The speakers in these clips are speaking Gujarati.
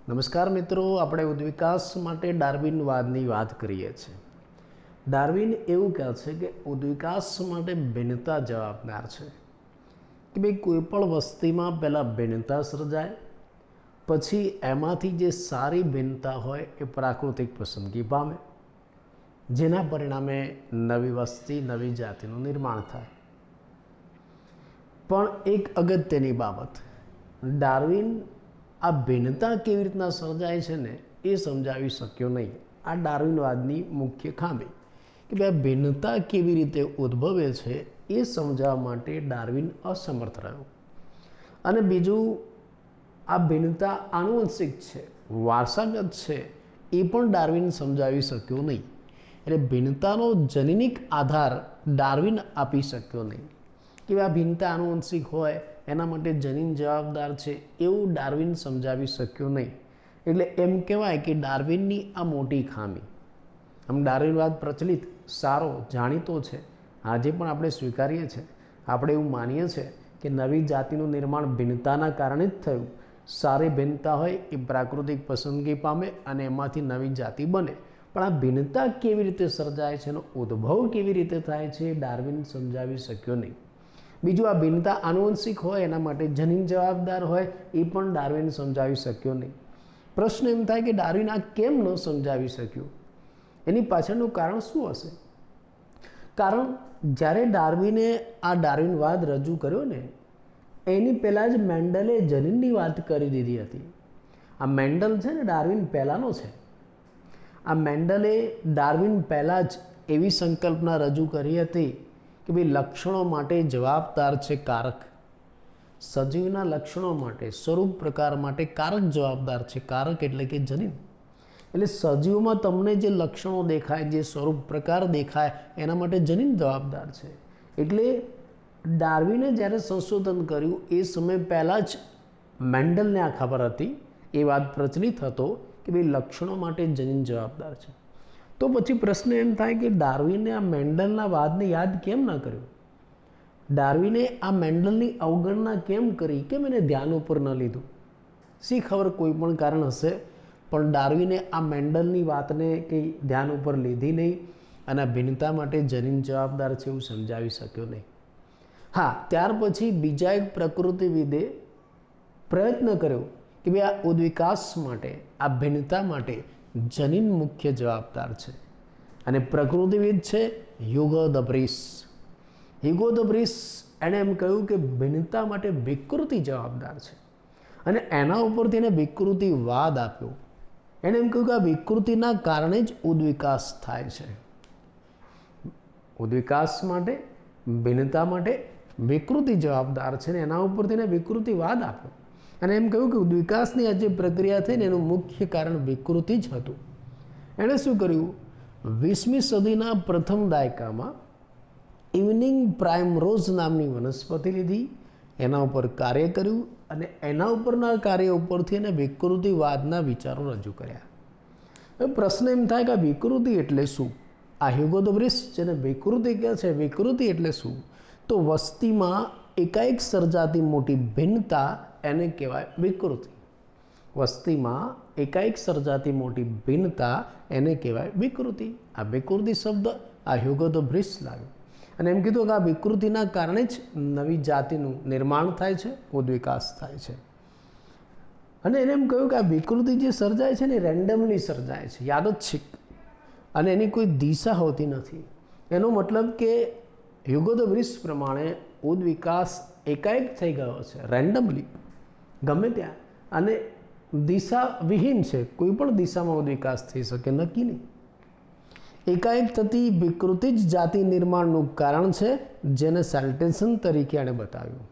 નમસ્કાર મિત્રો, આપણે ઉદ્વિકાસ માટે ડાર્વિનવાદની વાત કરીએ છીએ. ડાર્વિન એવું કહે છે કે ઉદ્વિકાસ માટે ભિન્નતા જવાબદાર છે કે ભાઈ કોઈ પણ વસ્તીમાં પહેલાં ભિન્નતા સર્જાય, પછી એમાંથી જે સારી ભિન્નતા હોય એ પ્રાકૃતિક પસંદગી પામે, જેના પરિણામે નવી વસ્તી, નવી જાતિનું નિર્માણ થાય. પણ એક અગત્યની બાબત, ડાર્વિન આ ભિન્નતા કેવી રીતના સર્જાય છે ને એ સમજાવી શક્યો નહીં. આ ડાર્વિનવાદની મુખ્ય ખામી કે ભાઈ ભિન્નતા કેવી રીતે ઉદ્ભવે છે એ સમજાવવા માટે ડાર્વિન અસમર્થ રહ્યો. અને બીજું, આ ભિન્નતા આનુવંશિક છે, વારસાગત છે, એ પણ ડાર્વિન સમજાવી શક્યો નહીં. એટલે ભિન્નતાનો જનીનિક આધાર ડાર્વિન આપી શક્યો નહીં કે આ ભિન્નતા આનુવંશિક હોય, એના માટે જનીન જવાબદાર છે, એવું ડાર્વિન સમજાવી શક્યો નહીં. એટલે એમ કહેવાય કે ડાર્વિનની આ મોટી ખામી. આમ ડાર્વિનવાદ પ્રચલિત, સારો, જાણીતો છે, આજે પણ આપણે સ્વીકારીએ છીએ. આપણે એવું માનીએ છીએ કે નવી જાતિનું નિર્માણ ભિન્નતાના કારણે જ થયું. સારી ભિન્નતા હોય એ પ્રાકૃતિક પસંદગી પામે અને એમાંથી નવી જાતિ બને. પણ આ ભિન્નતા કેવી રીતે સર્જાય છે, એનો ઉદ્ભવ કેવી રીતે થાય છે, એ ડાર્વિન સમજાવી શક્યો નહીં. બીજું, આ ભિન્નતા આનુવંશિક હોય, એના માટે જનીન જવાબદાર હોય, એ પણ ડાર્વિન સમજાવી શક્યો નહીં. પ્રશ્ન એમ થાય કે ડાર્વિન આ કેમ ન સમજાવી શક્યું? એની પાછળનું કારણ શું હશે? કારણ, જ્યારે ડાર્વિને આ ડાર્વિનવાદ રજૂ કર્યો ને એની પહેલાં જ મેન્ડલે જનીનની વાત કરી દીધી હતી. આ મેન્ડલ છે ને ડાર્વિન પહેલાંનો છે. આ મેન્ડલે ડાર્વિન પહેલાં જ એવી સંકલ્પના રજૂ કરી હતી કે ભાઈ લક્ષણો માટે જવાબદાર છે કારક. સજીવના લક્ષણો માટે, સ્વરૂપ પ્રકાર માટે કારક જવાબદાર છે. કારક એટલે કે જનીન. એટલે સજીવમાં તમને જે લક્ષણો દેખાય, જે સ્વરૂપ પ્રકાર દેખાય, એના માટે જનીન જવાબદાર છે. એટલે ડાર્વિને જ્યારે સંશોધન કર્યું એ સમય પહેલાં જ મેન્ડલને આ ખબર હતી, એ વાત પ્રચલિત હતો કે ભાઈ લક્ષણો માટે જનીન જવાબદાર છે. તો પછી પ્રશ્ન એમ થાય કે ડાર્વિને આ મેન્ડલના વાદને યાદ કેમ ના કર્યો? ડાર્વિને આ મેન્ડલની અવગણના કેમ કરી? કેમ એને ધ્યાન ઉપર ન લીધું? શી ખબર, કોઈ પણ કારણ હશે, પણ ડાર્વિને આ મેન્ડલની વાતને કંઈ ધ્યાન ઉપર લીધી નહીં અને આ ભિન્નતા માટે જનીન જવાબદાર છે એવું સમજાવી શક્યો નહીં. હા, ત્યાર પછી બીજા એક પ્રકૃતિવિદે પ્રયત્ન કર્યો કે ભાઈ આ ઉદ્વિકાસ માટે, આ ભિન્નતા માટે જનીન મુખ્ય જવાબદાર છે. અને પ્રકૃતિવિદ છે હ્યુગો ધ બ્રિસ. હ્યુગો ધ બ્રિસ એણે એમ કહ્યું કે ભિન્નતા માટે વિકૃતિ જવાબદાર છે. અને એના ઉપરથી એને વિકૃતિવાદ આપ્યો. એણે એમ કહ્યું કે આ વિકૃતિના કારણે જ ઉદ્વિકાસ થાય છે. ઉદ્વિકાસ માટે, ભિન્નતા માટે વિકૃતિ જવાબદાર છે ને એના ઉપરથી એને વિકૃતિવાદ આપ્યો. અને એમ કહ્યું કે ઉદ્વિકાસની આ જે પ્રક્રિયા થઈ ને એનું મુખ્ય કારણ વિકૃતિ જ હતું. એણે શું કર્યું? 20મી સદીના પ્રથમ દાયકામાં ઇવનિંગ પ્રાઇમરોઝ નામની વનસ્પતિ લીધી, એના ઉપર કાર્ય કર્યું અને એના ઉપરના કાર્ય ઉપરથી એને વિકૃતિવાદના વિચારો રજૂ કર્યા. હવે પ્રશ્ન એમ થાય કે આ વિકૃતિ એટલે શું? આ હ્યુગો ધ બ્રિસ જેને વિકૃતિ કહે છે, વિકૃતિ એટલે શું? તો વસ્તીમાં એકાએક સર્જાતી મોટી ભિન્નતા એને કહેવાય વિકૃતિ. વસ્તીમાં એકાએક સર્જાતી મોટી ભિન્નતા એને કહેવાય વિકૃતિ. આ વિકૃતિ શબ્દ આ હ્યુગો ધ બ્રિસ લાવ્યો અને એમ કીધું કે આ વિકૃતિના કારણે જ નવી જાતિનું નિર્માણ થાય છે, ઉદ્વિકાસ થાય છે. અને એને એમ કહ્યું કે આ વિકૃતિ જે સર્જાય છે ને રેન્ડમલી સર્જાય છે, યાદચ્છિક, અને એની કોઈ દિશા હોતી નથી. એનો મતલબ કે હ્યુગો ધ બ્રિસ પ્રમાણે ઉદ્વિકાસ એકાએક થઈ ગયો છે, રેન્ડમલી, ગમે ત્યાં, અને દિશા વિહીન છે. કોઈ પણ દિશામાં ઉદ્વિકાસ થઈ શકે, નક્કી નહીં. એકાએક થતી વિકૃતિ જ જાતિ નિર્માણનું કારણ છે, જેને સેલ્ટેશન તરીકે એણે બતાવ્યું.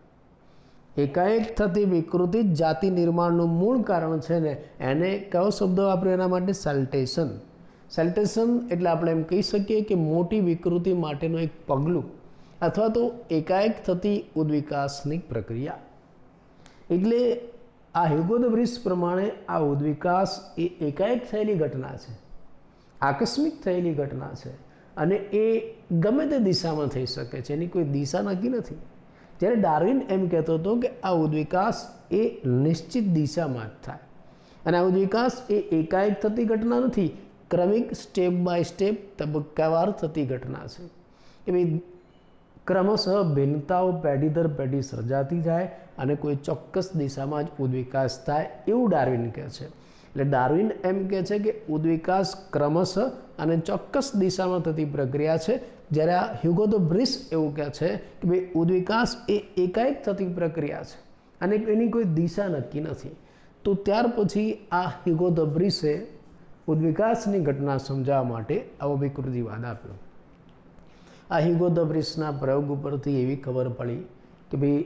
એકાએક થતી વિકૃતિ જ જાતિ નિર્માણનું મૂળ કારણ છે ને એને કયો શબ્દ વાપર્યો એના માટે? સેલ્ટેશન. સેલ્ટેશન એટલે આપણે એમ કહી શકીએ કે મોટી વિકૃતિ માટેનું એક પગલું અથવા તો એકાએક થતી ઉદ્વિકાસની પ્રક્રિયા. એટલે આ હ્યુગો ધ બ્રિસ પ્રમાણે આ ઉદ્વિકાસ એ એકાએક થયેલી ઘટના છે, આકસ્મિક થયેલી ઘટના છે અને એ ગમે તે દિશામાં થઈ શકે છે, એની કોઈ દિશા નક્કી નથી. જ્યારે ડાર્વિન એમ કહેતો હતો કે આ ઉદ્વિકાસ એ નિશ્ચિત દિશામાં જ થાય. અને આ ઉદ્વિકાસ એ એકાએક થતી ઘટના નથી, ક્રમિક સ્ટેપ બાય સ્ટેપ તબક્કાવાર થતી ઘટના છે કે ભાઈ ક્રમશઃ ભિન્નતાઓ પેઢી દર પેઢી સર્જાતી જાય અને કોઈ ચોક્કસ દિશામાં જ ઉદ્વિકાસ થાય એવું ડાર્વિન કહે છે. એટલે ડાર્વિન એમ કહે છે કે ઉદ્વિકાસ ક્રમશઃ અને ચોક્કસ દિશામાં થતી પ્રક્રિયા છે, જ્યારે આ હ્યુગો ધ બ્રિસ એવું કહે છે કે ભાઈ ઉદ્વિકાસ એ એકાએક થતી પ્રક્રિયા છે અને એની કોઈ દિશા નક્કી નથી. તો ત્યાર પછી આ હ્યુગો ધ બ્રિસે ઉદ્વિકાસની ઘટના સમજાવવા માટે આવો વિકૃતિવાદ આપ્યો. આ હ્યુગો ધ બ્રિસના પ્રયોગ ઉપરથી એવી ખબર પડી કે ભાઈ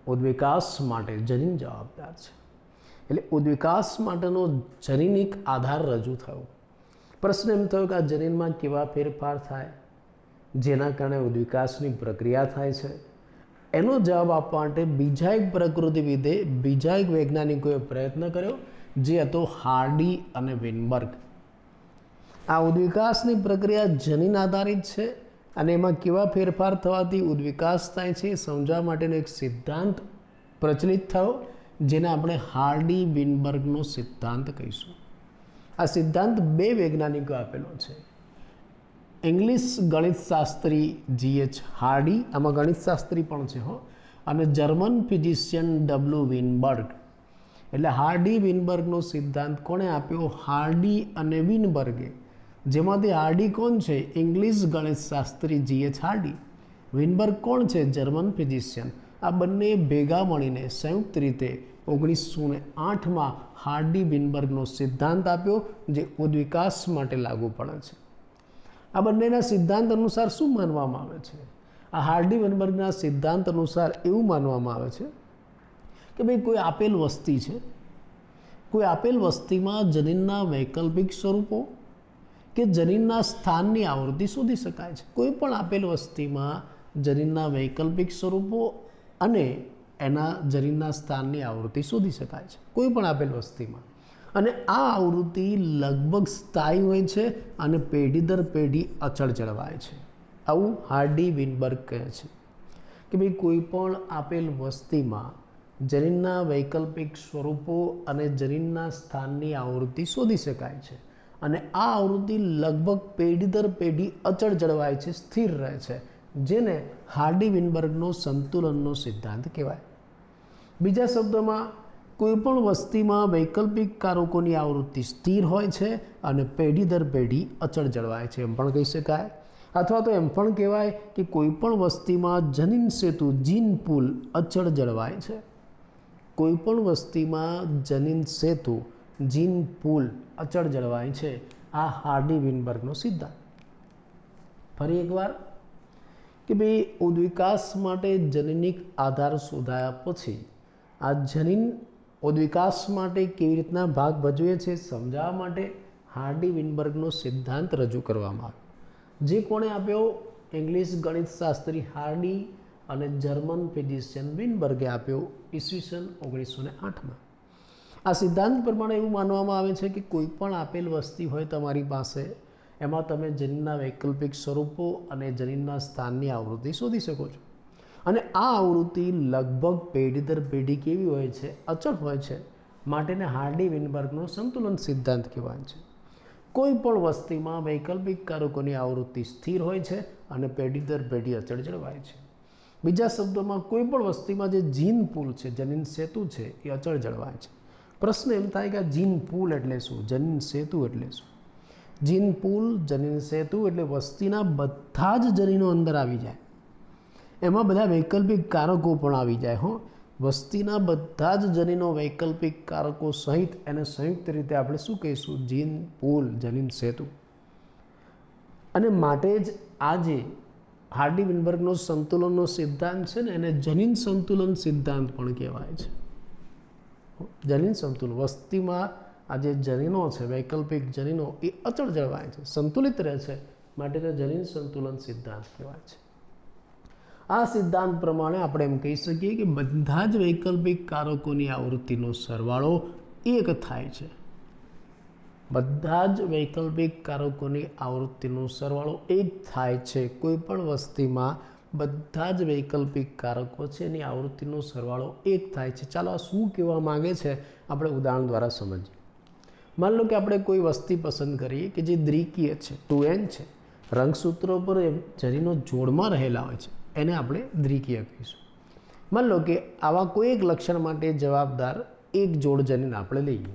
ઉદ્વિકાસ માટે જનીન જવાબદાર છે. એટલે ઉદ્વિકાસ માટેનો જનીનિક આધાર રજૂ થયો. પ્રશ્ન એમ થયો કે આ જનીનમાં કેવા ફેરફાર થાય જેના કારણે ઉદ્વિકાસની પ્રક્રિયા થાય છે. એનો જવાબ આપવા માટે બીજા એક પ્રકૃતિવિદે, બીજા એક વૈજ્ઞાનિકોએ પ્રયત્ન કર્યો, જે હતો હાર્ડી અને વિનબર્ગ. આ ઉદ્વિકાસની પ્રક્રિયા જનીન આધારિત છે અને એમાં કેવા ફેરફાર થવાથી ઉદ્વિકાસ થાય છે એ સમજવા માટેનો એક સિદ્ધાંત પ્રચલિત થયો, જેને આપણે હાર્ડી વિનબર્ગનો સિદ્ધાંત કહીશું. આ સિદ્ધાંત બે વૈજ્ઞાનિકો આપેલો છે. English ગણિતશાસ્ત્રી G.H. હાર્ડી, આમાં ગણિતશાસ્ત્રી પણ છે અને જર્મન ફિઝિશિયન W. વિનબર્ગ. એટલે હાર્ડી વિનબર્ગનો સિદ્ધાંત કોણે આપ્યો? હાર્ડી અને વિનબર્ગે. જેમાંથી હાર્ડી કોણ છે? English ગણિતશાસ્ત્રી G.H. હાર્ડી. વિનબર્ગ કોણ છે? German physician. આ બંને ભેગા મળીને સંયુક્ત રીતે 1908માં હાર્ડી વિનબર્ગનો સિદ્ધાંત આપ્યો, જે ઉદ્વિકાસ માટે લાગુ પડે છે. આ બંનેના સિદ્ધાંત અનુસાર શું માનવામાં આવે છે? આ હાર્ડી વિનબર્ગના સિદ્ધાંત અનુસાર એવું માનવામાં આવે છે કે ભાઈ કોઈ આપેલ વસ્તી છે, કોઈ આપેલ વસ્તીમાં જનીનના વૈકલ્પિક સ્વરૂપો કે જનીનના સ્થાનની આવૃત્તિ શોધી શકાય છે. કોઈ પણ આપેલ વસ્તીમાં જનીનના વૈકલ્પિક સ્વરૂપો અને એના જનીનના સ્થાનની આવૃત્તિ શોધી શકાય છે, કોઈ પણ આપેલ વસ્તીમાં. અને આ આવૃત્તિ લગભગ સ્થાયી હોય છે અને પેઢી દર પેઢી અચળ જળવાય છે. આવું હાર્ડી વિનબર્ગ કહે છે કે ભાઈ કોઈ પણ આપેલ વસ્તીમાં જનીનના વૈકલ્પિક સ્વરૂપો અને જનીનના સ્થાનની આવૃત્તિ શોધી શકાય છે અને આ આવૃત્તિ લગભગ પેઢી દર પેઢી અચળ જળવાય છે, સ્થિર રહે છે, જેને હાર્ડી વિનબર્ગનો સંતુલનનો સિદ્ધાંત કહેવાય. બીજા શબ્દોમાં કોઈ પણ વસ્તીમાં વૈકલ્પિક કારકોની આવૃત્તિ સ્થિર હોય છે અને પેઢી દર પેઢી અચળ જળવાય છે, એમ પણ કહી શકાય. અથવા તો એમ પણ કહેવાય કે કોઈ પણ વસ્તીમાં જનીન સેતુ, જીન પુલ અચળ જળવાય છે. કોઈ પણ વસ્તીમાં જનીન સેતુ, જીન પુલ અચળ જળવાય છે. આ હાર્ડી વિનબર્ગનો સિદ્ધાંત. ફરી એકવાર કે ભાઈ ઉદ્વિકાસ માટે જનીનિક આધાર શોધાયા પછી આ જનીન ઉદ્વિકાસ માટે કેવી રીતના ભાગ ભજવે છે સમજાવવા માટે હાર્ડી વિનબર્ગનો સિદ્ધાંત રજૂ કરવામાં આવ્યો, જે કોણે આપ્યો? ઇંગ્લિશ ગણિતશાસ્ત્રી હાર્ડી અને જર્મન ફિઝિશિયન વિનબર્ગે આપ્યો ઈસવીસન 1908માં. આ સિદ્ધાંત પ્રમાણે એવું માનવામાં આવે છે કે કોઈ પણ આપેલ વસ્તી હોય તમારી પાસે, એમાં તમે જનીનના વૈકલ્પિક સ્વરૂપો અને જનીનના સ્થાનની આવૃત્તિ શોધી શકો છો. અને આ આવૃત્તિ લગભગ પેઢી દર પેઢી કેવી હોય છે? અચળ હોય છે. માટેને હાર્ડી વિનબર્ગનો સંતુલન સિદ્ધાંત કહેવાય છે. કોઈ પણ વસ્તીમાં વૈકલ્પિક કારકોની આવૃત્તિ સ્થિર હોય છે અને પેઢી દર પેઢી અચળ જળવાય છે. બીજા શબ્દોમાં કોઈ પણ વસ્તીમાં જે જીન પુલ છે, જનીન સેતુ છે, એ અચળ જળવાય છે. પ્રશ્ન એમ થાય કે આ જીન પુલ એટલે શું? જનીન સેતુ એટલે શું? જીન પુલ, જનીન સેતુ એટલે વસ્તીના બધા જ જનીનો અંદર આવી જાય, એમાં બધા વૈકલ્પિક કારકો પણ આવી જાય. વસ્તીના બધા જ જનીનો વૈકલ્પિક કારકો સહિત એને સંયુક્ત રીતે આપણે શું કહીશું? જીન પુલ, જનીન સેતુ. અને માટે જ આજે હાર્ડી વિનબર્ગનો સંતુલનનો સિદ્ધાંત છે ને, એને જનીન સંતુલન સિદ્ધાંત પણ કહેવાય છે. જનીન સંતુલન, વસ્તીમાં આ જે જનીનો છે, વૈકલ્પિક જનીનો, એ અચળ જળવાય છે, સંતુલિત રહે છે, માટે જનીન સંતુલન સિદ્ધાંત કહેવાય છે. આ સિદ્ધાંત પ્રમાણે આપણે એમ કહી શકીએ કે બધા જ વૈકલ્પિક કારકોની આવૃત્તિનો સરવાળો એક થાય છે. બધા જ વૈકલ્પિક કારકોની આવૃત્તિનો સરવાળો એક થાય છે. કોઈ પણ વસ્તીમાં બધા જ વૈકલ્પિક કારકો છે એની આવૃત્તિનો સરવાળો એક થાય છે. ચાલો આ શું કહેવા માંગે છે આપણે ઉદાહરણ દ્વારા સમજીએ. मान लो कि આપણે કોઈ વસ્તી પસંદ કરીએ કે જે દ્વિકીય છે 2n છે, રંગસૂત્રો પર જરીનો જોડમાં રહેલા હોય છે, એને આપણે દ્વિકીય કહીશું. मान लो कि आवा कोई एक लक्षण माटे जवाबदार एक जोड़ जनीन आपणे लईए.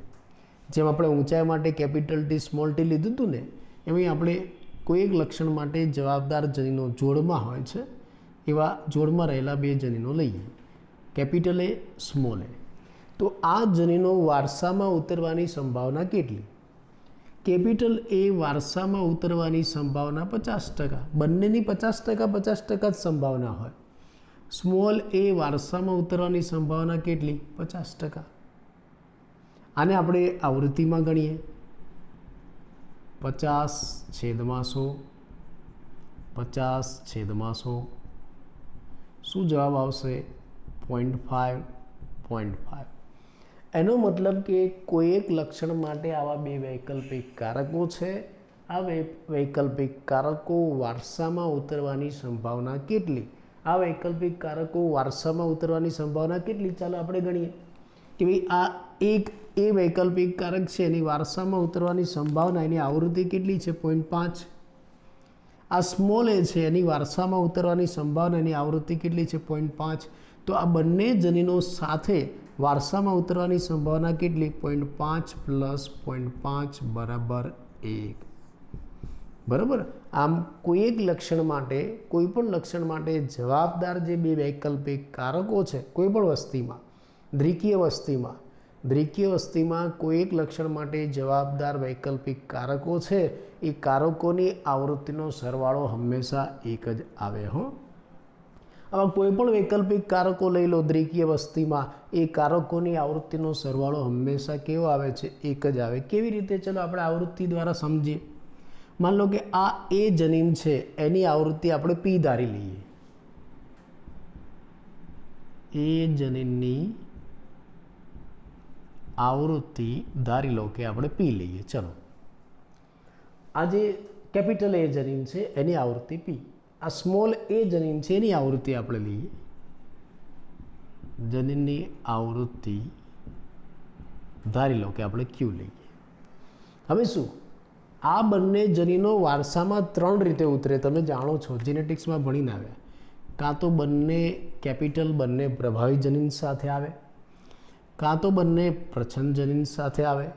जेम आपणे ऊंचाई माटे कैपिटल टी स्मॉल टी लीधुं हतुं ने एमां आपणे कोई एक लक्षण माटे जवाबदार जनीनो जोड़मां होय छे एवा जोड़मां रहेला बे जनीनो लईए, कैपिटल ए स्मॉल ए. तो आ जनीनो वारसामां उतरवानी संभावना केटली? कैपिटल ए वारसामां उतरवानी संभावना 50%. बंनेनी 50% 50% ज संभावना होय. स्मॉल ए वारसामां उतरवानी संभावना केटली? 50%. आने आपणे आवृत्तिमां गणीए 50/100 50/100 શું જવાબ આવશે? 0.5 0.5. એનો મતલબ કે કોઈ એક લક્ષણ માટે આવા બે વૈકલ્પિક કારકો છે. આ વૈકલ્પિક કારકો વારસામાં ઉતરવાની સંભાવના કેટલી? આ વૈકલ્પિક કારકો વારસામાં ઉતરવાની સંભાવના કેટલી? ચાલો આપણે ગણીએ કે ભાઈ આ એક એ વૈકલ્પિક કારક છે એની વારસામાં ઉતરવાની સંભાવના એની આવૃત્તિ કેટલી છે? 0.5. આ સ્મોલ એ છે એની વારસામાં ઉતરવાની સંભાવના એની આવૃત્તિ કેટલી છે? 0.5. તો આ બંને જનીનો સાથે વારસામાં ઉતરવાની સંભાવના કેટલી? 0.5 + 0.5 = 1. બરાબર. આમ કોઈ એક લક્ષણ માટે કોઈ પણ લક્ષણ માટે જવાબદાર જે બે વૈકલ્પિક કારકો છે કોઈ પણ વસ્તીમાં, દ્વિકીય વસ્તીમાં કોઈ એક લક્ષણ માટે જવાબદાર વૈકલ્પિક કારકો છે એ કારકોની આવૃત્તિનો સરવાળો હંમેશા એક જ આવે. આમાં કોઈ પણ વૈકલ્પિક કારકો લઈ લો દ્વિકીય વસ્તીમાં, એ કારકોની આવૃત્તિનો સરવાળો હંમેશા કેવો આવે છે? એક જ આવે. કેવી રીતે? ચલો આપણે આવૃત્તિ દ્વારા સમજીએ. मान लो कि आ ए जनीन है एनी आवृत्ति આપણે P धारी लीए. ए जनीननी आवृत्ति धारी लो कि આપણે P લઈએ. चलो आ जे कैपिटल ए जनीन है एनी आवृत्ति P, आ स्मॉल ए जनीन है एनी आवृत्ति આપણે લઈએ. जनीननी आवृत्ति धारी लो कि આપણે Q લઈએ. હવે શું આ બંને જનીનો વારસામાં 3 રીતે ઉતરે. તમે જાણો છો, જીનેટિક્સમાં ભણીને આવ્યા. કાં તો બંને કેપિટલ બંને પ્રભાવી જનીન સાથે આવે, કાં તો બંને પ્રચ્છન્ન જનીન સાથે આવે,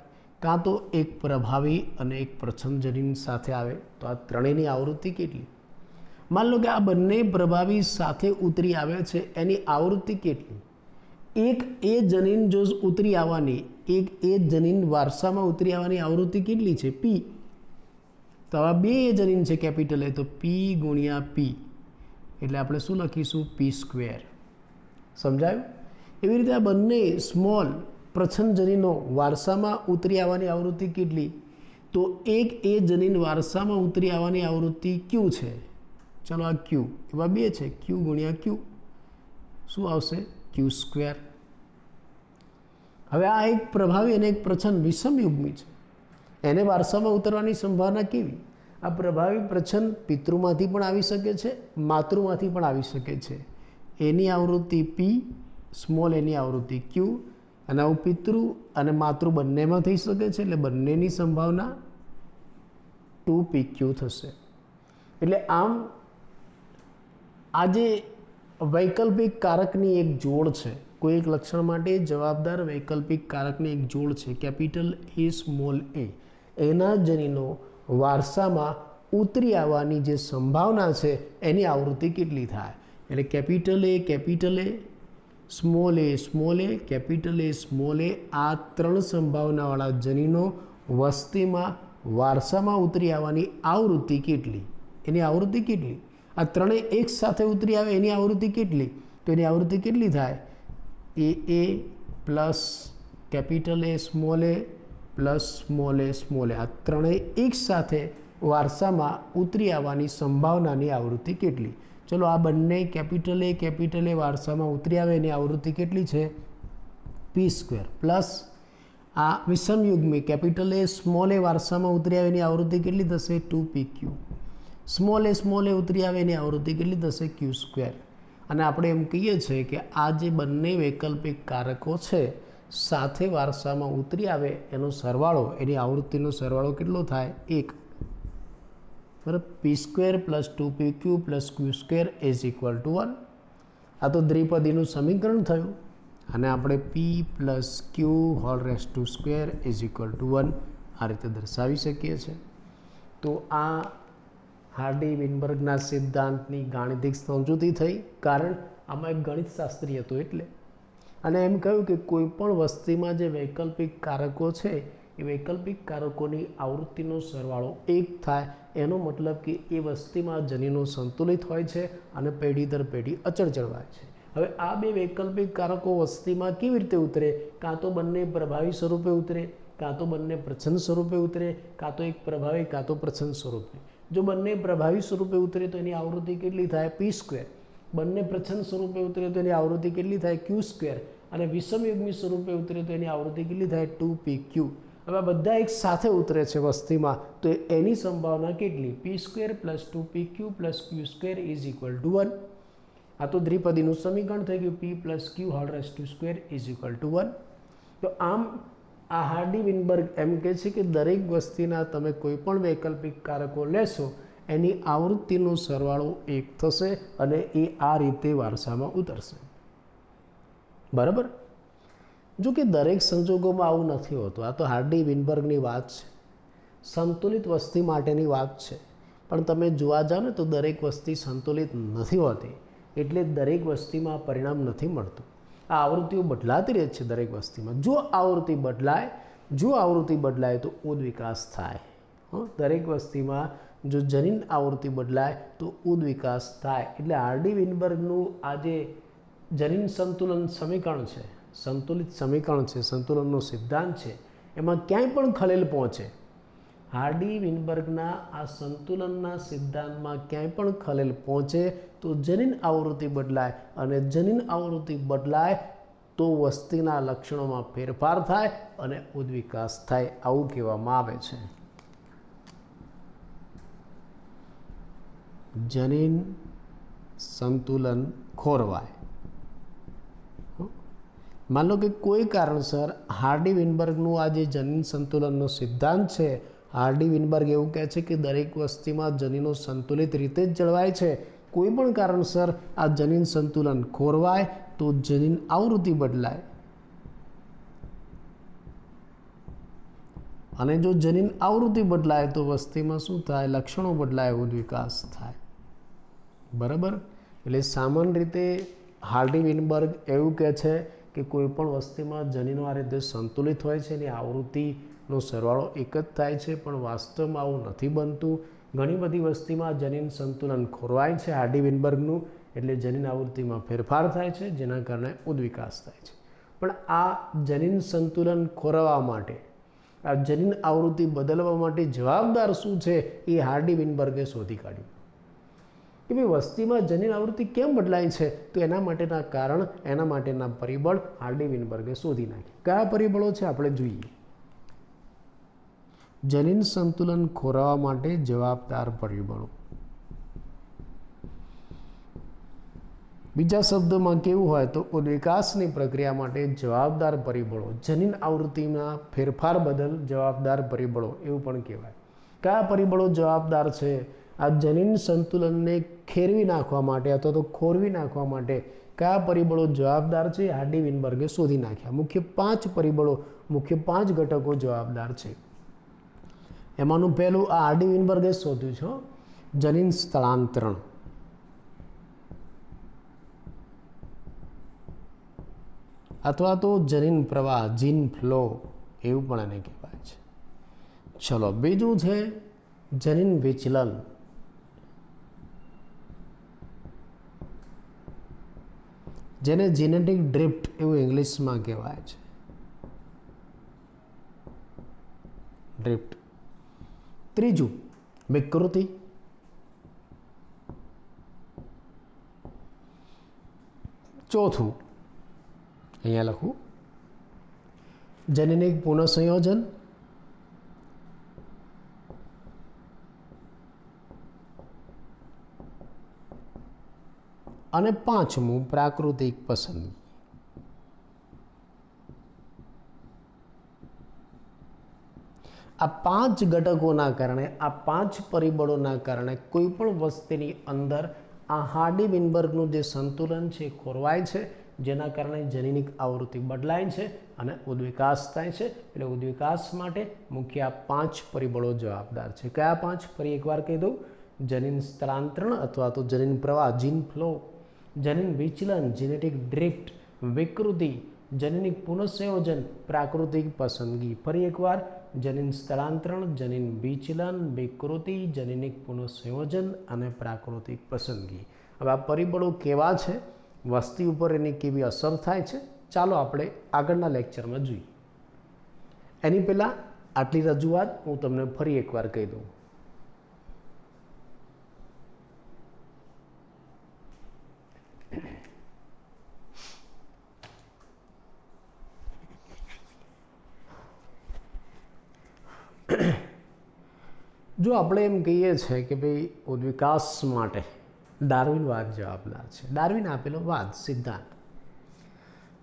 કાં તો એક પ્રભાવી અને એક પ્રચ્છન્ન જનીન સાથે આવે. તો આ ત્રણેયની આવૃત્તિ કેટલી? માન લો કે આ બંને પ્રભાવી સાથે ઉતરી આવે છે એની આવૃત્તિ કેટલી? એક એ જનીન જો ઉતરી આવવાની, એક એ જનીન વારસામાં ઉતરી આવવાની આવૃત્તિ કેટલી છે? P. તો આવા બે જનીન છે કેપિટલ એ, તો P × P એટલે આપણે શું લખીશું? P². સમજાયું? એવી રીતે આ બંને સ્મોલ પ્રચ્છન્ન જનીનો વારસામાં ઉતરી આવવાની આવૃત્તિ કેટલી? તો એક એ જનીન વારસામાં ઉતરી આવવાની આવૃત્તિ Q છે. ચલો આ Q, એવા બે છે Q × Q શું આવશે? Q². હવે આ એક પ્રભાવી અને એક પ્રચ્છન્ન વિષમ યુગ્મી છે, એને વારસામાં ઉતરવાની સંભાવના કેવી? આ પ્રભાવી પ્રચ્છન્ન પિતૃમાંથી પણ આવી શકે છે, માતૃમાંથી પણ આવી શકે છે. એની આવૃત્તિ P, સ્મોલ એની આવૃત્તિ Q, અને આવું પિતૃ અને માતૃ બંનેમાં થઈ શકે છે એટલે બંનેની સંભાવના 2pq થશે. એટલે આમ આ જે વૈકલ્પિક કારકની એક જોડ છે, કોઈ એક લક્ષણ માટે જવાબદાર વૈકલ્પિક કારકની એક જોડ છે કેપિટલ એ સ્મોલ એ, એના જનીનો વારસામાં ઉતરી આવવાની જે સંભાવના છે એની આવૃત્તિ કેટલી થાય? એટલે capital A small A capital A small A, આ ત્રણ સંભાવનાવાળા જનીનો વસ્તીમાં વારસામાં ઉતરી આવવાની આવૃત્તિ કેટલી? એની આવૃત્તિ કેટલી? આ ત્રણેય એક સાથે ઉતરી આવે એની આવૃત્તિ કેટલી? તો એની આવૃત્તિ કેટલી થાય? A plus capital A small A plus small A આ ત્રણેય એક સાથે વારસામાં ઉતરી આવવાની સંભાવનાની આવૃત્તિ કેટલી? ચલો આ બંને કેપિટલ એ વારસામાં ઉતરી આવે એની આવૃત્તિ કેટલી છે? P² પ્લસ આ વિષમ યુગ્મી કેપિટલ એ સ્મોલ એ વારસામાં ઉતરી આવે એની આવૃત્તિ કેટલી થશે? 2pq. સ્મોલ એ ઉતરી આવે એની આવૃત્તિ કેટલી થશે? Q². અને આપણે એમ કહીએ છીએ કે આ જે બંને વૈકલ્પિક કારકો છે સાથે વારસામાં ઉતરી આવે એનો સરવાળો, એની આવૃત્તિનો સરવાળો કેટલો થાય? 1. બરાબર. p² + 2pq + q² = 1. આ તો દ્વિપદીનું સમીકરણ થયું. અને આપણે p + q² = 1 આ રીતે દર્શાવી શકીએ છીએ. તો આ હાર્ડી-વિનબર્ગના સિદ્ધાંતની ગાણિતિક સમજૂતી થઈ, કારણ આમાં એક ગણિતશાસ્ત્રી હતો એટલે. અને એમ કહ્યું કે કોઈ પણ વસ્તીમાં જે વૈકલ્પિક કારકો છે એ વૈકલ્પિક કારકોની આવૃત્તિનો સરવાળો 1 થાય, એનો મતલબ કે એ વસ્તીમાં જનીનો સંતુલિત હોય છે અને પેઢી દર પેઢી અચળ જળવાય છે. હવે આ બે વૈકલ્પિક કારકો વસ્તીમાં કેવી રીતે ઉતરે? કાં તો બંને પ્રભાવી સ્વરૂપે ઉતરે, કાં તો બંને પ્રચ્છન્ન સ્વરૂપે ઉતરે, કાં તો એક પ્રભાવી કાં તો પ્રચ્છન્ન સ્વરૂપે. જો બંને પ્રભાવી સ્વરૂપે ઉતરે તો એની આવૃત્તિ કેટલી થાય? p². બંને પ્રચ્છન્ન સ્વરૂપે ઉતરે તો એની આવૃત્તિ કેટલી થાય? q². અને વિષમયુગ્મી સ્વરૂપે ઉતરે તો એની આવૃત્તિ કેટલી થાય? 2pq. હવે આ બધા એક સાથે ઉતરે છે વસ્તીમાં, તો એની સંભાવના કેટલી? p² + 2pq + q² = 1. આ તો દ્વિપદીનું સમીકરણ થઈ ગયું. p + q² = 1. તો આમ આ હાર્ડી-વિનબર્ગ એમ કહે છે કે દરેક વસ્તીના તમે કોઈ પણ વૈકલ્પિક કારકો લેશો, એની આવૃત્તિનો સરવાળો 1 થશે અને એ આ રીતે વારસામાં ઉતરશે. બરાબર. જો કે દરેક સંજોગોમાં આવું નથી હોતું. આ તો હાર્ડી-વિનબર્ગની વાત છે, સંતુલિત વસ્તી માટેની વાત છે. પણ તમે જોવા જાઓ ને તો દરેક વસ્તી સંતુલિત નથી હોતી, એટલે દરેક વસ્તીમાં પરિણામ નથી મળતું. આ આવૃત્તિઓ બદલાતી રહે છે દરેક વસ્તીમાં. જો આવૃત્તિ બદલાય તો ઉદ્વિકાસ થાય. દરેક વસ્તીમાં જો જનીન આવૃત્તિ બદલાય તો ઉદ્વિકાસ થાય. એટલે હાર્ડી-વિનબર્ગનું આ જે જનીન સંતુલન સમીકરણ છે, સંતુલિત સમીકરણ છે, સંતુલનનો સિદ્ધાંત છે, એમાં ક્યાંય પણ ખલેલ પહોંચે, હાર્ડી-વિનબર્ગના આ સંતુલનના સિદ્ધાંતમાં ક્યાંય પણ ખલેલ પહોંચે તો જનીન આવૃત્તિ બદલાય, અને જનીન આવૃત્તિ બદલાય તો વસ્તીના લક્ષણોમાં ફેરફાર થાય અને ઉદ્વિકાસ થાય, આવું કહેવામાં આવે છે. જનીન સંતુલન ખોરવાય. માન લો કે કોઈ કારણસર હાર્ડી-વિનબર્ગનું આ જે જનીન સંતુલનનો સિદ્ધાંત છે, હાર્ડી-વિનબર્ગ એવું કહે છે કે દરેક વસ્તીમાં જનીનો સંતુલિત રીતે જ જળવાય છે. કોઈ પણ કારણસર આ જનીન સંતુલન ખોરવાય તો જનીન આવૃત્તિ બદલાય, અને જો જનીન આવૃત્તિ બદલાય તો વસ્તીમાં શું થાય? લક્ષણો બદલાય, ઉદ્વિકાસ થાય. બરાબર. એટલે સામાન્ય રીતે હાર્ડી-વિનબર્ગ એવું કહે છે કે કોઈ પણ વસ્તીમાં જનીનો આ રીતે સંતુલિત હોય છે, એની આવૃત્તિનો સરવાળો 1 જ થાય છે. પણ વાસ્તવમાં આવું નથી બનતું. ઘણી બધી વસ્તીમાં જનીન સંતુલન ખોરવાય છે હાર્ડી-વિનબર્ગનું, એટલે જનીન આવૃત્તિમાં ફેરફાર થાય છે, જેના કારણે ઉદ્વિકાસ થાય છે. પણ આ જનીન સંતુલન ખોરવવા માટે, આ જનીન આવૃત્તિ બદલવા માટે જવાબદાર શું છે એ હાર્ડી-વિનબર્ગે શોધી કાઢ્યું. કે ભાઈ વસ્તીમાં જનીન આવૃત્તિ કેમ બદલાય છે? તો એના માટેના કારણ, એના માટેના પરિબળ હાર્ડી-વિનબર્ગે શોધી નાખ્યા. કયા પરિબળો છે આપણે જોઈએ. જનીન સંતુલન ખોરવવા માટે જવાબદાર પરિબળો. બીજા શબ્દોમાં કેવું હોય તો ઉદ્વિકાસની પ્રક્રિયા માટે જવાબદાર પરિબળો, જનીન આવૃત્તિમાં ફેરફાર બદલ જવાબદાર પરિબળો એવું પણ કહેવાય. કયા પરિબળો જવાબદાર છે? આ જનીન સંતુલનને ખેરવી નાખવા માટે અથવા તો ખોરવી નાખવા માટે કયા પરિબળો જવાબદાર છે? હાર્ડી-વિનબર્ગે શોધી નાખ્યા. મુખ્ય 5 પરિબળો, મુખ્ય 5 ઘટકો જવાબદાર છે. એમાંનું પહેલું આ હાર્ડી-વિનબર્ગે શોધ્યું છે, જનીન સ્થળાંતરણ. અથવા તો જનીન પ્રવાહ, જીન ફ્લો એવું પણ એને કહેવાય છે. ચલો, બીજું છે જનીન વિચલન. જેને જીનેટિક ડ્રિફ્ટ એવું ઇંગ્લિશમાં કહેવાય છે. ડ્રિફ્ટ. ત્રીજું વિકૃતિ. ચોથું અહીંયા લખું જનીનિક પુનઃસંયોજન. અને પાંચમું પ્રાકૃતિક પસંદગી. આ 5 ઘટકોના કારણે, આ 5 પરિબળોના કારણે કોઈ પણ વસ્તીની અંદર આ હાર્ડી વિનબર્ગનું જે સંતુલન છે ખોરવાય છે, જેના કારણે જનીનિક આવૃત્તિ બદલાય છે અને ઉદ્વિકાસ થાય છે. એટલે ઉદ્વિકાસ માટે મુખ્ય આ 5 પરિબળો જવાબદાર છે. કયા 5? ફરી એકવાર કહી દઉં. જનીન સ્થળાંતરણ અથવા તો જનીન પ્રવાહ, જીન ફ્લો, જનીન વિચલન, જેનેટિક ડ્રિફ્ટ, વિકૃતિ, જનીનિક પુનઃસંયોજન, પ્રાકૃતિક પસંદગી. ફરી એકવાર, જનીન સ્થળાંતરણ, જનીન વિચલન, વિકૃતિ, જનીનિક પુનઃસંયોજન અને પ્રાકૃતિક પસંદગી. હવે આ પરિબળો કેવા છે, વસ્તી ઉપર એની કેવી અસર થાય છે, ચાલો આપણે આગળના લેક્ચરમાં જોઈએ. એની પહેલાં આટલી રજૂઆત હું તમને ફરી એકવાર કહી દઉં. જો આપણે એમ કહીએ છીએ કે ભાઈ ઉદ્વિકાસ માટે ડાર્વિનવાદ જવાબદાર છે, ડાર્વિન આપેલો વાદ સિદ્ધાંત,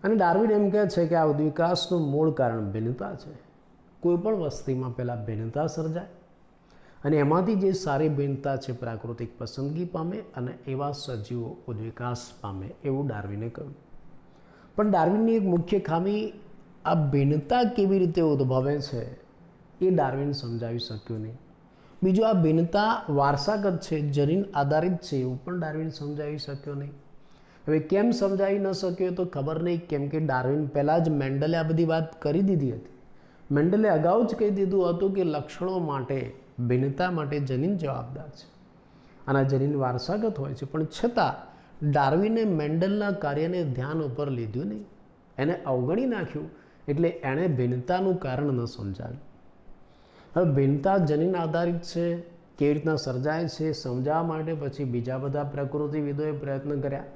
અને ડાર્વિન એમ કહે છે કે આ ઉદ્વિકાસનું મૂળ કારણ ભિન્નતા છે. કોઈ પણ વસ્તીમાં પહેલાં ભિન્નતા સર્જાય અને એમાંથી જે સારી ભિન્નતા છે પ્રાકૃતિક પસંદગી પામે અને એવા સજીવો ઉદ્વિકાસ પામે, એવું ડાર્વિને કહ્યું. પણ ડાર્વિનની એક મુખ્ય ખામી, આ ભિન્નતા કેવી રીતે ઉદ્ભવે છે એ ડાર્વિન સમજાવી શક્યો નહીં. બીજું, આ ભિન્નતા વારસાગત છે, જનીન આધારિત છે, એવું પણ ડાર્વિન સમજાવી શક્યો નહીં. હવે કેમ સમજાવી ન શક્યો તો ખબર નહીં, કેમ કે ડાર્વિન પહેલાં જ મેન્ડલે આ બધી વાત કરી દીધી હતી. મેન્ડલે અગાઉ જ કહી દીધું હતું કે લક્ષણો માટે, ભિન્નતા માટે જનીન જવાબદાર છે અને આ જનીન વારસાગત હોય છે. પણ છતાં ડાર્વિને મેન્ડલના કાર્યને ધ્યાન ઉપર લીધું નહીં, એને અવગણી નાખ્યું. એટલે એણે ભિન્નતાનું કારણ ન સમજાવ્યું. હવે ભિન્નતા જનીન આધારિત છે, કેવી રીતના સર્જાય છે સમજાવવા માટે પછી બીજા બધા પ્રકૃતિવિદોએ પ્રયત્ન કર્યા.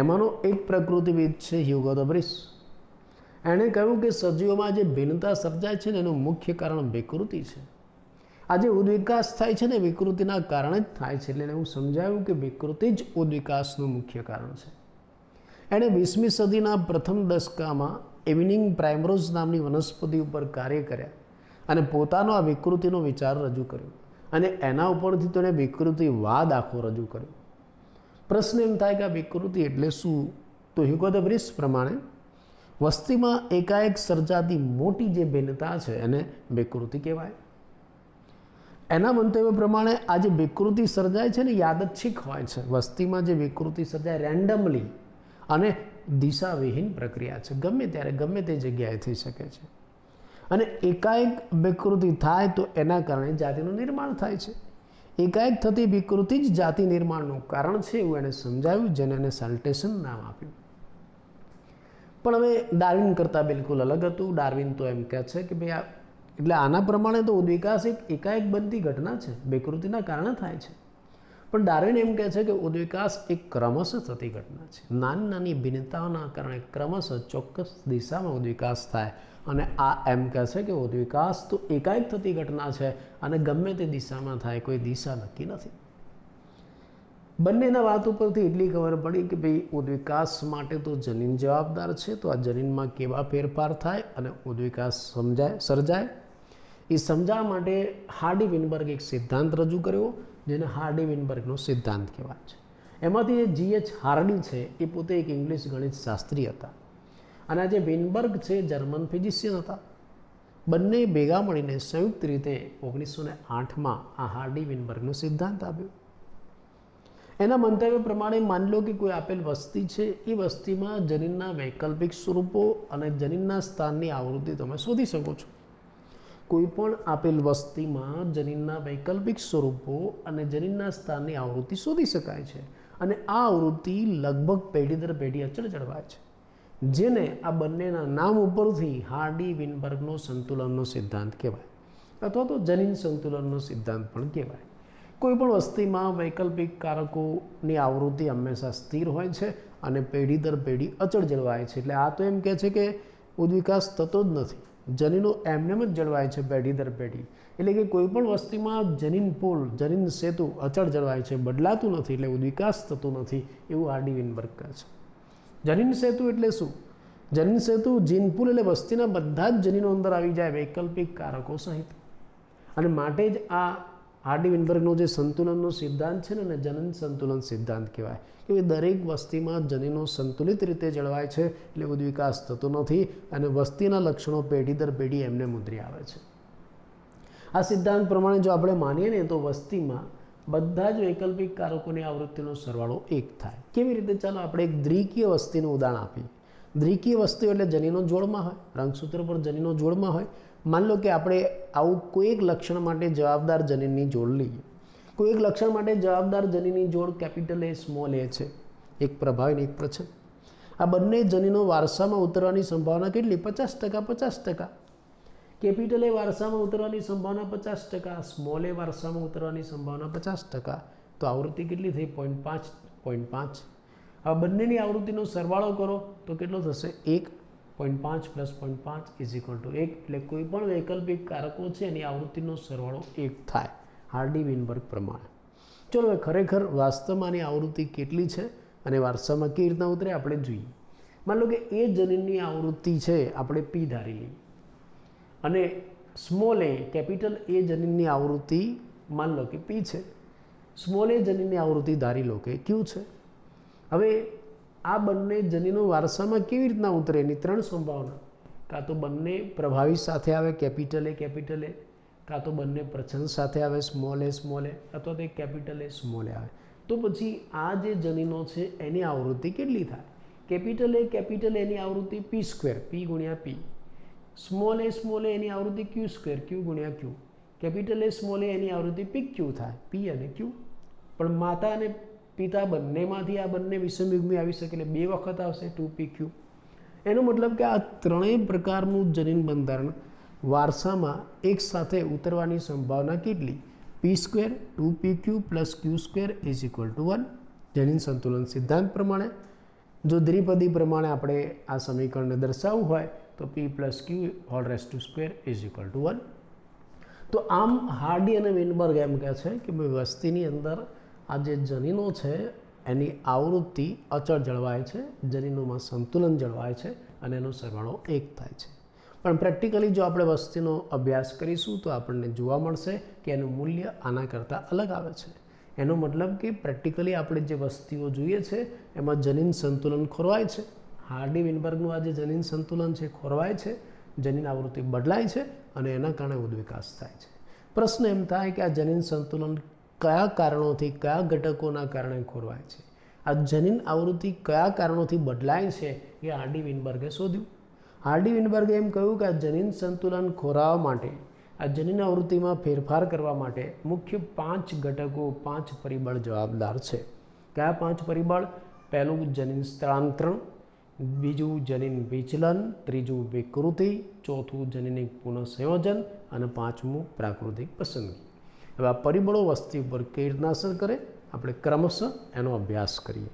એમાંનો એક પ્રકૃતિવિદ છે હ્યુગો ધ બ્રિસ. એણે કહ્યું કે સજીવોમાં જે ભિન્નતા સર્જાય છે ને એનું મુખ્ય કારણ વિકૃતિ છે. આ જે ઉદ્વિકાસ થાય છે ને વિકૃતિના કારણે જ થાય છે. એટલે એને એવું સમજાવ્યું કે વિકૃતિ જ ઉદ્વિકાસનું મુખ્ય કારણ છે. એણે 20મી સદીના પ્રથમ દશકામાં ઇવનિંગ પ્રાઇમરોઝ નામની વનસ્પતિ ઉપર કાર્ય કર્યા અને પોતાનો આ વિકૃતિનો વિચાર રજૂ કર્યો અને એના ઉપરથી તો એણે વિકૃતિવાદ આખો રજૂ કર્યો. પ્રશ્ન એમ થાય કે આ વિકૃતિ એટલે શું? તો હ્યુગો ધ બ્રિસ પ્રમાણે વસ્તીમાં એકાએક સર્જાતી મોટી જે ભિન્નતા છે એને વિકૃતિ કહેવાય. એના મંતવ્ય પ્રમાણે આ જે વિકૃતિ સર્જાય છે ને યાદચ્છિક હોય છે. વસ્તીમાં જે વિકૃતિ સર્જાય રેન્ડમલી અને દિશાવિહીન પ્રક્રિયા છે, ગમે ત્યારે ગમે તે જગ્યાએ થઈ શકે છે. અને એકાએક વિકૃતિ થાય તો એના કારણે જાતિનું નિર્માણ થાય છે. એકાએક થતી વિકૃતિ જ જાતિ નિર્માણનું કારણ છે એવું એણે સમજાવ્યું, જેને એને સાલ્ટેશન નામ આપ્યું. પણ હવે ડાર્વિન કરતાં બિલકુલ અલગ હતું. ડાર્વિન તો એમ કહે છે કે ભાઈ એટલે આના પ્રમાણે તો ઉદ્વિકાસ એક એકાએક બનતી ઘટના છે, વિકૃતિના કારણે થાય છે. પણ ડાર્વિન એમ કહે છે કે ઉદ્વિકાસ એક ક્રમશઃ થતી ઘટના છે. નાની નાની ભિન્નતાઓના કારણે ક્રમશઃ ચોક્કસ દિશામાં ઉદ્વિકાસ થાય અને આ એમ કહે છે કે ઉદ્વિકાસ તો એકાએક થતી ઘટના છે અને ગમે તે દિશામાં થાય, કોઈ દિશા નક્કી નથી. બંનેના વાત ઉપરથી એટલી ખબર પડી કે ભાઈ ઉદ્વિકાસ માટે તો જનીન જવાબદાર છે. તો આ જનીનમાં કેવા ફેરફાર થાય અને ઉદ્વિકાસ સર્જાય એ સમજાવવા માટે હાર્ડી વિનબર્ગ એક સિદ્ધાંત રજૂ કર્યો, જેને હાર્ડી વિનબર્ગનો સિદ્ધાંત કહેવાય છે. એમાંથી જે G.H. હાર્ડી છે એ પોતે એક ઇંગ્લિશ ગણિત શાસ્ત્રી હતા અને આ જે વિનબર્ગ છે જર્મન ફિઝિશિયન હતા. બંને ભેગા મળીને સંયુક્ત રીતે 1908માં આ હાર્ડી વિનબર્ગનો સિદ્ધાંત આપ્યો. એના મંતવ્ય પ્રમાણે માની લો કે કોઈ આપેલ વસ્તી છે, એ વસ્તીમાં જનીનના વૈકલ્પિક સ્વરૂપો અને જનીનના સ્થાનની આવૃત્તિ તમે શોધી શકો છો. કોઈ પણ આપેલ વસ્તીમાં જનીનના વૈકલ્પિક સ્વરૂપો અને જનીનના સ્થાનની આવૃત્તિ શોધી શકાય છે અને આ આવૃત્તિ લગભગ પેઢી દર પેઢી અચળ જળવાય છે, જેને આ બંનેના નામ ઉપરથી હાર્ડી વિનબર્ગનો સંતુલનનો સિદ્ધાંત કહેવાય અથવા તો જનીન સંતુલનનો સિદ્ધાંત પણ કહેવાય. કોઈ પણ વસ્તીમાં વૈકલ્પિક કારકોની આવૃત્તિ હંમેશા સ્થિર હોય છે અને પેઢી દર પેઢી અચળ જળવાય છે. એટલે આ તો એમ કહે છે કે ઉદ્વિકાસ થતો જ નથી, જનીનો એમનેમ જ જળવાય છે પેઢી દર પેઢી. એટલે કે કોઈ પણ વસ્તીમાં જનીન પુલ, જનીન સેતુ અચળ જળવાય છે, બદલાતું નથી, એટલે ઉદ્વિકાસ થતું નથી, એવું હાર્ડી વિનબર્ગ કહે છે. જનીન સેતુ એટલે શું? જનીન સેતુ જીન પુલ એટલે વસ્તીના બધા જ જનીનો અંદર આવી જાય વૈકલ્પિક કારકો સહિત. અને માટે જ આ હાર્ડી વિનબર્ગનો જે સંતુલનનો સિદ્ધાંત છે ને જનન સંતુલન સિદ્ધાંત કહેવાય કે દરેક વસ્તીમાં જનીનો સંતુલિત રીતે જળવાય છે એટલે ઉદ્વિકાસ થતો નથી અને વસ્તીના લક્ષણો પેઢી દર પેઢી એમને મુદ્રી આવે છે. આ સિદ્ધાંત પ્રમાણે જો આપણે માનીએ ને તો વસ્તીમાં બધા જ વૈકલ્પિક કારકોની આવૃત્તિનો સરવાળો 1 થાય. કેવી રીતે? ચાલો આપણે એક દ્વિકીય વસ્તીનું ઉદાહરણ આપીએ. દ્વિકીય વસ્તીઓ એટલે જનીનો જોડમાં હોય, રંગસૂત્ર પર જનીનો જોડમાં હોય. માન લો કે આપણે આવું કોઈ એક લક્ષણ માટે જવાબદાર જનીનની જોડ લઈએ. કોઈ એક લક્ષણ માટે જવાબદાર જનીનની જોડ કેપિટલ એ સ્મોલ એ છે, એક પ્રભાવી એક પ્રચ્છન્ન. આ બંને જનીનો વારસામાં ઉતરવાની સંભાવના કેટલી? 50%, 50%. કેપિટલ એ વારસામાં ઉતરવાની સંભાવના 50%, સ્મોલ એ વારસામાં ઉતરવાની સંભાવના 50%. તો આવૃત્તિ કેટલી થઈ? 0.5. આ બંનેની આવૃત્તિનો સરવાળો કરો તો કેટલો થશે? 1. 0.5 + 0.5 = 1. એટલે કોઈ પણ વૈકલ્પિક કારકો છે એની આવૃત્તિનો સરવાળો 1 થાય હાર્ડી વિનબર્ગ પ્રમાણે. ચલો હવે ખરેખર વાસ્તવમાંની આવૃત્તિ કેટલી છે અને વારસામાં કેવી રીતના ઉતરે આપણે જોઈએ. માન લો કે એ જનીનની આવૃત્તિ છે આપણે P ધારી લઈએ અને સ્મોલ એ કેપિટલ એ જનીનની આવૃત્તિ માન લો કે P છે, સ્મોલ એ જનીનની આવૃત્તિ ધારી લો કે Q છે. હવે આ બંને જનીનો વારસામાં કેવી રીતના ઉતરે એની 3 સંભાવના. કાં તો બંને પ્રભાવી સાથે આવે કેપિટલ એ, કાં તો બંને પ્રચ્છન્ન સાથે આવે સ્મોલ એ, અથવા તો કેપિટલ એ સ્મોલ એ આવે. તો પછી આ જે જનીનો છે એની આવૃત્તિ કેટલી થાય? કેપિટલ એની આવૃત્તિ P², P × P. Small A એની આવૃત્તિ Q² Q × Q. Capital A small A એની આવૃત્તિ PQ થાય, P અને Q. પણ માતા અને પિતા બંનેમાંથી આ બંને વિષમ યુગ્મી આવી શકે એટલે 2 વખત આવશે 2PQ. એનો મતલબ કે આ ત્રણેય પ્રકારનું જનીન બંધારણ વારસામાં એક સાથે ઉતરવાની સંભાવના કેટલી? P², 2PQ + Q² = 1. જનીન સંતુલન સિદ્ધાંત પ્રમાણે જો દ્વિપદી પ્રમાણે આપણે આ સમીકરણને દર્શાવવું હોય તો P + Q² = 1. તો આમ હાર્ડી અને વિનબર્ગ એમ કહે છે કે વસ્તીની અંદર આ જે જનીનો છે એની આવૃત્તિ અચળ જળવાય છે, જનીનોમાં સંતુલન જળવાય છે અને એનો સરવાળો 1 થાય છે. પણ પ્રેક્ટિકલી જો આપણે વસ્તીનો અભ્યાસ કરીશું તો આપણને જોવા મળશે કે એનું મૂલ્ય આના કરતાં અલગ આવે છે. એનો મતલબ કે પ્રેક્ટિકલી આપણે જે વસ્તીઓ જોઈએ છે એમાં જનીન સંતુલન ખોરવાય છે. હાર્ડી વિનબર્ગનું આ જે જનીન સંતુલન છે ખોરવાય છે, જનીન આવૃત્તિ બદલાય છે અને એના કારણે ઉદ્વિકાસ થાય છે. પ્રશ્ન એમ થાય કે આ જનીન સંતુલન કયા કારણોથી, કયા ઘટકોના કારણે ખોરવાય છે? આ જનીન આવૃત્તિ કયા કારણોથી બદલાય છે એ હાર્ડી વિનબર્ગે શોધ્યું. હાર્ડી વિનબર્ગે એમ કહ્યું કે આ જનીન સંતુલન ખોરવવા માટે, આ જનીન આવૃત્તિમાં ફેરફાર કરવા માટે મુખ્ય 5 ઘટકો, 5 પરિબળ જવાબદાર છે. કયા 5 પરિબળ? પહેલું જનીન સ્થળાંતરણ, બીજું જનીન વિચલન, ત્રીજું વિકૃતિ, ચોથું જનીનિક પુનઃસંયોજન અને 5મું પ્રાકૃતિક પસંદગી. હવે આ પરિબળો વસ્તી ઉપર કેવી રીતના અસર કરે આપણે ક્રમશઃ એનો અભ્યાસ કરીએ.